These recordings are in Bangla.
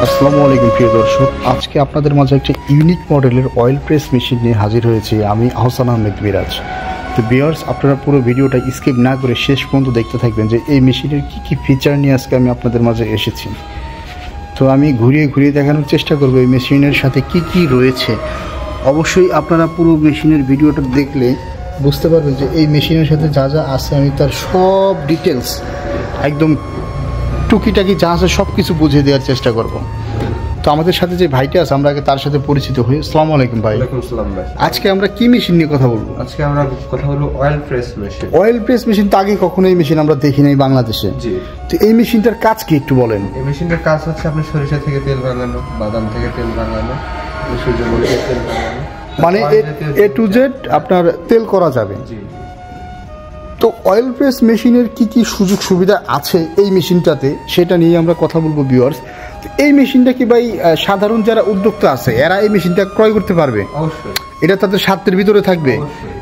আসসালামু আলাইকুম প্রিয় দর্শক, আজকে আপনাদের মাঝে একটা ইউনিক মডেলের অয়েল প্রেস মেশিন নিয়ে হাজির হয়েছি আমি আহসান আহমেদ মিরাজ। তো ভিউয়ার্স, আপনারা পুরো ভিডিওটা স্কিপ না করে শেষ পর্যন্ত দেখতে থাকবেন যে এই মেশিনের কী ফিচার নিয়ে আজকে আমি আপনাদের মাঝে এসেছি। তো আমি ঘুরিয়ে ঘুরিয়ে দেখানোর চেষ্টা করবো এই মেশিনের সাথে কি রয়েছে। অবশ্যই আপনারা পুরো মেশিনের ভিডিওটা দেখলে বুঝতে পারবেন যে এই মেশিনের সাথে যা যা আছে আমি তার সব ডিটেলস একদম টুকিটাকি যা আছে সব কিছু বুঝিয়ে দেওয়ার চেষ্টা করব। তো আমাদের সাথে যে ভাইটা আছে আমরা আগে তার সাথে পরিচিত হই। আসসালামু আলাইকুম ভাই। ওয়ালাইকুম আসসালাম ভাই। আজকে আমরা কি মেশিন নিয়ে কথা বলবো? আজকে আমরা কথা বলবো oil press machine. Oil press machine তো আগে কখনো এই মেশিন আমরা দেখি নাই বাংলাদেশে। জি। তো এই মেশিনটার কাজ কি একটু বলেন। এই মেশিনের কাজ হচ্ছে আপনি সরিষা থেকে তেল ভাঙানো, বাদাম থেকে তেল ভাঙানো, সূর্যমুখীর তেল ভাঙানো, মানে এ টু জেড আপনার তেল করা যাবে। জি। তো অয়েল প্রেস মেশিনের কি সুযোগ সুবিধা আছে এই মেশিনটাতে সেটা নিয়ে আমরা কথা বলবো ভিউয়ার্স। তো এই মেশিনটা কি ভাই সাধারণ যারা উদ্যোক্তা আছে এরা এই মেশিনটা ক্রয় করতে পারবে? অবশ্যই। এটা তাদের স্বার্থের ভিতরে থাকবে।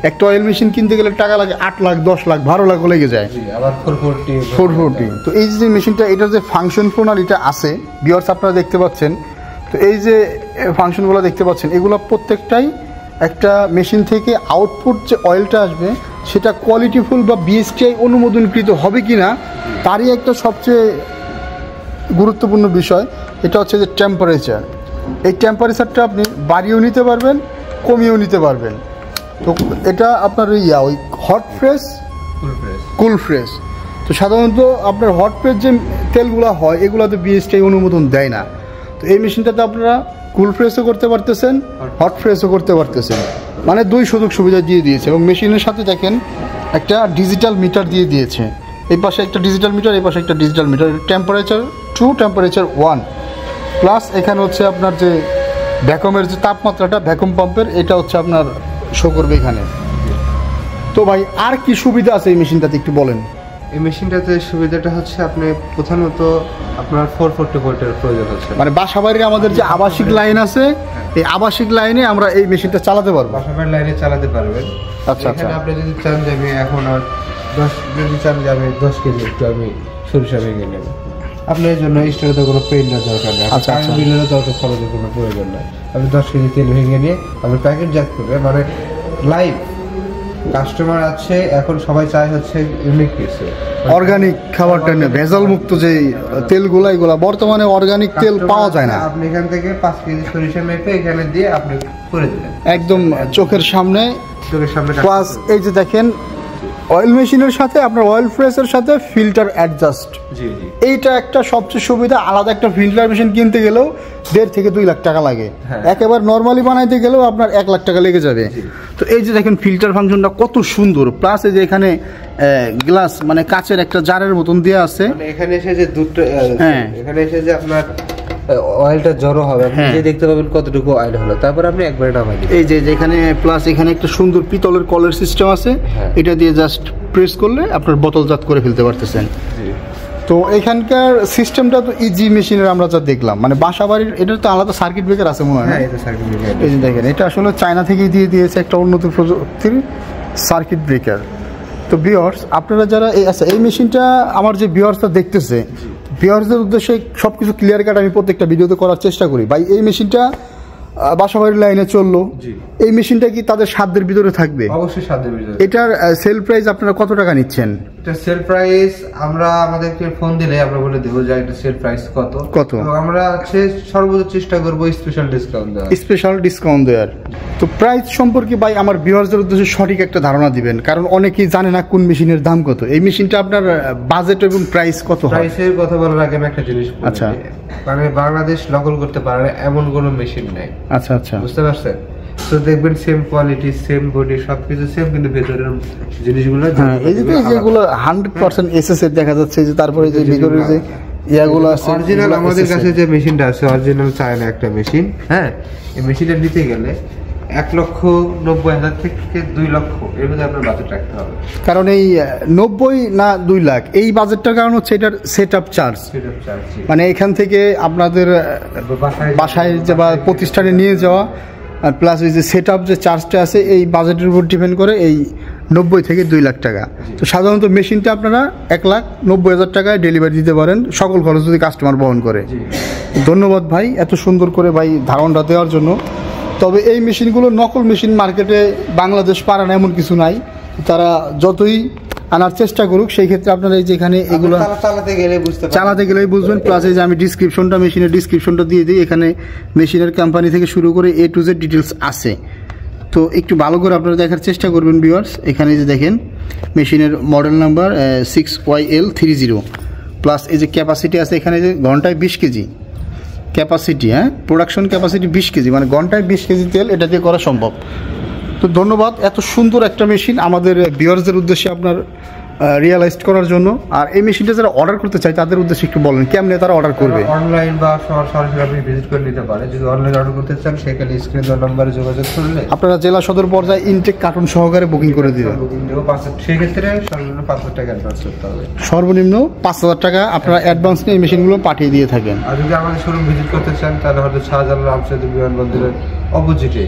একটা অয়েল মেশিন কিনতে গেলে টাকা লাগে 8 লাখ 10 লাখ 12 লাখ লেগে যায়। আবার 440। তো এই যে মেশিনটা এটার যে ফাংশন প্রণালীটা আছে ভিউয়ার্স আপনারা দেখতে পাচ্ছেন। তো এই যে ফাংশনগুলো দেখতে পাচ্ছেন এগুলো প্রত্যেকটাই একটা মেশিন থেকে আউটপুট যে অয়েলটা আসবে সেটা কোয়ালিটিফুল বা বিএসটিআই অনুমোদনকৃত হবে কি না তারই একটা সবচেয়ে গুরুত্বপূর্ণ বিষয়। এটা হচ্ছে যে টেম্পারেচার। এই টেম্পারেচারটা আপনি বাড়িয়েও নিতে পারবেন, কমিয়েও নিতে পারবেন। তো এটা আপনার ওই হট ফ্রেশ, কুল ফ্রেশ। তো সাধারণত আপনার হট ফ্রেশ যে তেলগুলো হয় এগুলোতে বিএসটিআই অনুমোদন দেয় না। তো এই মেশিনটাতে আপনারা কুল ফ্রেশও করতে পারতেছেন, হট ফ্রেশও করতে পারতেছেন, মানে দুই সুযোগ সুবিধা দিয়ে দিয়েছে। এবং মেশিনের সাথে দেখেন একটা ডিজিটাল মিটার দিয়ে দিয়েছে। এই পাশে একটা ডিজিটাল মিটার, এই পাশে একটা digital meter. Temperature 2, temperature 1, plus এখানে হচ্ছে আপনার যে ভ্যাকুমের যে তাপমাত্রাটা ভ্যাকুম পাম্পের এটা হচ্ছে আপনার শো করবে এখানে। তো ভাই আর কি সুবিধা আছে এই মেশিনটাতে একটু বলেন। এই মেশিনটাতে সুবিধাটা হচ্ছে আপনি প্রধানত আপনার 440 ভোল্টের প্রয়োজন হচ্ছে। মানে বাসাবাড়ির আমাদের যে আবাসিক লাইন আছে এই আবাসিক লাইনে আমরা এই মেশিনটা চালাতে পারবো। বাসাবাড়ির লাইনে চালাতে পারবেন। আচ্ছা আচ্ছা। আপনি যদি চান যে আমি এখন আর 10 কেজি একটু আমি সরিষা ভেঙে নেব, আপনার জন্য স্টোরে কোনো পেইন্টের দরকার নেই। আচ্ছা আচ্ছা। বিলেরও দরকার, খরচের কোনো প্রয়োজন নাই। আপনি 10 কেজি তেল ভেঙে নিয়ে আপনি প্যাকেটজাত করে মানে লাইভ কাস্টমার আছে। এখন সবাই চায় হচ্ছে ইউনিক কিছু, অর্গানিক খাবারটা নিয়ে ভেজাল মুক্ত যে তেলগুলো এগুলো বর্তমানে অর্গানিক তেল পাওয়া যায় না। আপনি এখান থেকে 5 কেজি সরিষা মেপে এখানে দিয়ে আপনি করে দিলেন একদম চোখের সামনে। প্লাস এই যে দেখেন অয়েল মেশিনের সাথে আপনার অয়েল ফ্রেশের সাথে ফিল্টার অ্যাডজাস্ট। জি জি। এইটা একটা সবচেয়ে সুবিধা। আলাদা একটা ফিল্টার মেশিন কিনতে গেলেও 1.5 থেকে 2 লাখ টাকা লাগে। একেবারে নর্মালি বানাইতে গেলেও আপনার 1 লাখ টাকা লেগে যাবে। তো এই যে দেখেন ফিল্টার ফাংশনটা কত সুন্দর। প্লাস এই যে এখানে গ্লাস মানে কাচের একটা জারের মতন দেওয়া আছে। এখানে এসে যে দুধটা এখানে এসে যে আপনার অয়েলটা জড়ো হবে, আপনি দেখতে পাবেন কতটুকু অয়েল হলো, তারপর আপনি একবারে নামাই দিবেন। এই যে যেখানে প্লাস এখানে একটা সুন্দর পিতলের কলের সিস্টেম আছে, এটা দিয়ে জাস্ট প্রেস করলে আপনার বোতলজাত করে ফেলতে পারতেছেন। তো এখানকার সিস্টেমটা তো ইজি মেশিনের আমরা যা দেখলাম, মানে বাসাবাড়ির এটার তো আলাদা সার্কিট ব্রেকার আছে মনে হয়। এই যে দেখেন এটা আসলে চায়না থেকেই দিয়ে দিয়েছে একটা উন্নত প্রযুক্তির সার্কিট ব্রেকার। তো ভিউয়ার্স আপনারা যারা এই মেশিনটা আমার যে ভিউয়ার্সটা দেখতেছে, ভিউয়ার্সদের উদ্দেশ্যে সব কিছু ক্লিয়ার কাট আমি প্রত্যেকটা ভিডিওতে করার চেষ্টা করি। ভাই এই মেশিনটা বাসাবাড়ির লাইনে চললো, এই মেশিনটা কি তাদের সাধ্যের ভিতরে থাকবে? অবশ্যই সাধ্যের ভিতরে। এটার সেল প্রাইস আপনারা কত টাকা নিচ্ছেন? এটা সেল প্রাইস আমরা আমাদেরকে ফোন দিলে আমরা বলে দেব যে এটা সেল প্রাইস কত। এবং আমরা সর্বোচ্চ চেষ্টা করব স্পেশাল ডিসকাউন্ট দেওয়ার। তো প্রাইস সম্পর্কে ভাই আমার ভিউয়ারদের উদ্দেশ্যে সঠিক একটা ধারণা দিবেন, কারণ অনেকেই জানে না কোন মেশিনের দাম কত। এই মেশিনটা আপনার বাজেট এবং প্রাইস কত? প্রাইসের কথা বলার আগে আমি একটা জিনিস বলি। আচ্ছা। মানে বাংলাদেশ নকল করতে পারে এমন কোনো মেশিন নাই। আচ্ছা আচ্ছা, বুঝতে পারছেন? তো দেখবেন সেম কোয়ালিটি, সেম বডি, সবকিছু সেম, কিন্তু ভেতরের জিনিসগুলো এই যে যেগুলো 100% এসএস এর দেখা যাচ্ছে, যে তারপরে যে ভিতরের যে ইয়াগুলো আছে অরিজিনাল। আমাদের কাছে যে মেশিনটা আছে অরিজিনাল চায়না একটা মেশিন। এই মেশিনটা নিতে গেলে 1,90,000 থেকে 2 লক্ষ এর মধ্যে আপনার বাজেট রাখতে হবে। কারণ এই 90 না 2 লাখ এই বাজেটটার কারণ হচ্ছে এটার সেটআপ চার্জ। মানে এখান থেকে আপনাদের বাসায় যে বা প্রতিষ্ঠানে নিয়ে যাওয়া, আর প্লাস ওই যে সেটআপ যে চার্জটা আছে এই বাজেটের উপর ডিপেন্ড করে এই 90 থেকে 2 লাখ টাকা। তো সাধারণত মেশিনটা আপনারা 1,90,000 টাকায় ডেলিভারি দিতে পারেন, সকল খরচ যদি কাস্টমার বহন করে। ধন্যবাদ ভাই এত সুন্দর করে ভাই ধারণাটা দেওয়ার জন্য। তবে এই মেশিনগুলো নকল মেশিন মার্কেটে বাংলাদেশ পারে না এমন কিছু নাই, তারা যতই আনার চেষ্টা করুক সেই ক্ষেত্রে আপনারা এই যে এখানে এগুলো চালাতে গেলেই বুঝবেন। প্লাস এই যে আমি ডিসক্রিপশনটা মেশিনের ডিসক্রিপশনটা দিয়ে দিই, এখানে মেশিনের কোম্পানি থেকে শুরু করে A to Z ডিটেলস আছে। তো একটু ভালো করে আপনারা দেখার চেষ্টা করবেন ভিউয়ার্স। এখানে যে দেখেন মেশিনের মডেল নাম্বার 6YL30, প্লাস এই যে ক্যাপাসিটি আছে এখানে যে ঘন্টায় 20 KG capacity, production capacity 20 KG, মানে ঘন্টায় 20 কেজি তেল এটা দিয়ে করা সম্ভব। তো ধন্যবাদ এত সুন্দর একটা মেশিন আমাদের ভিউয়ার্সদের উদ্দেশ্যে আপনার রিয়েলাইজ করার জন্য। আর এই মেশিনটা যারা অর্ডার করতে চায় তাদের উদ্দেশ্যে একটু বলেন কেমনে তারা অর্ডার করবে। অনলাইন বা সরাসরি আপনি ভিজিট করে নিতে পারে। যদি অনলাইন অর্ডার করতে চান সেখানে স্ক্রিন দেওয়া নম্বরে যোগাযোগ করলে আপনারা জেলা সদর পর্যায়ে ইনটেক কার্টুন সহকারে বুকিং করে দিবেন। সেক্ষেত্রে সর্বনিম্ন 5,000 টাকা অ্যাডভান্স করতে হবে। সর্বনিম্ন 5,000 টাকা আপনারা অ্যাডভান্স নিয়ে এই মেশিনগুলো পাঠিয়ে দিয়ে থাকেন। আর যদি আমাদের শোরুম ভিজিট করতে চান তাহলে হয়তো শাহজালাল রামসাদি বিমানবন্দরের অপোজিটে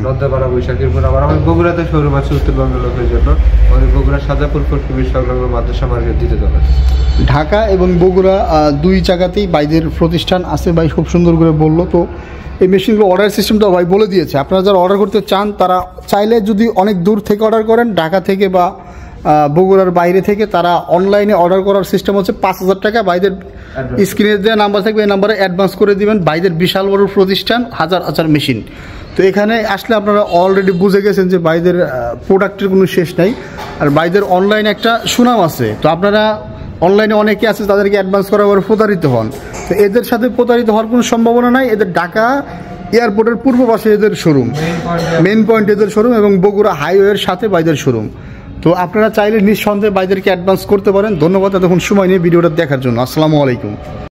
লদ্দাপাড়া বৈশাখীর পর আবার আমাদের বগুড়াতে শোরুম আছে উত্তরবঙ্গের লোকের জন্য। আমাদের বগুড়া সাজাপুর ফটকিবির সংলগ্ন মাদ্রাসা মার্কেট দিতে যাবে। ঢাকা এবং বগুড়া দুই জায়গাতেই বাইদের প্রতিষ্ঠান আছে, ভাই খুব সুন্দর করে বললো। তো এই মেশিনগুলো অর্ডার সিস্টেমটা ভাই বলে দিয়েছে। আপনারা যারা অর্ডার করতে চান তারা চাইলে যদি অনেক দূর থেকে অর্ডার করেন, ঢাকা থেকে বা বগুড়ার বাইরে থেকে, তারা অনলাইনে অর্ডার করার সিস্টেম হচ্ছে 5,000 টাকা বাইদের স্ক্রিনে দেওয়া নাম্বার থাকবে, এই নাম্বারে অ্যাডভান্স করে দিবেন। বাইদের বিশাল বড় প্রতিষ্ঠান, হাজার হাজার মেশিন। তো এখানে আসলে আপনারা অলরেডি বুঝে গেছেন যে বাইদের প্রোডাক্টের কোনো শেষ নাই, আর বাইদের অনলাইনে একটা সুনাম আছে। তো আপনারা অনলাইনে অনেকে আছে তাদেরকে অ্যাডভান্স করার পরে প্রতারিত হন, তো এদের সাথে প্রতারিত হওয়ার কোনো সম্ভাবনা নাই। এদের ঢাকা এয়ারপোর্টের পূর্ব পাশে এদের শোরুম, মেইন পয়েন্ট এদের শোরুম, এবং বগুড়া হাইওয়ের সাথে বাইদের শোরুম। তো আপনারা চাইলে নিঃসন্দেহে বাইদেরকে অ্যাডভান্স করতে পারেন। ধন্যবাদ এতক্ষণ সময় নিয়ে ভিডিওটা দেখার জন্য। আসসালামু আলাইকুম।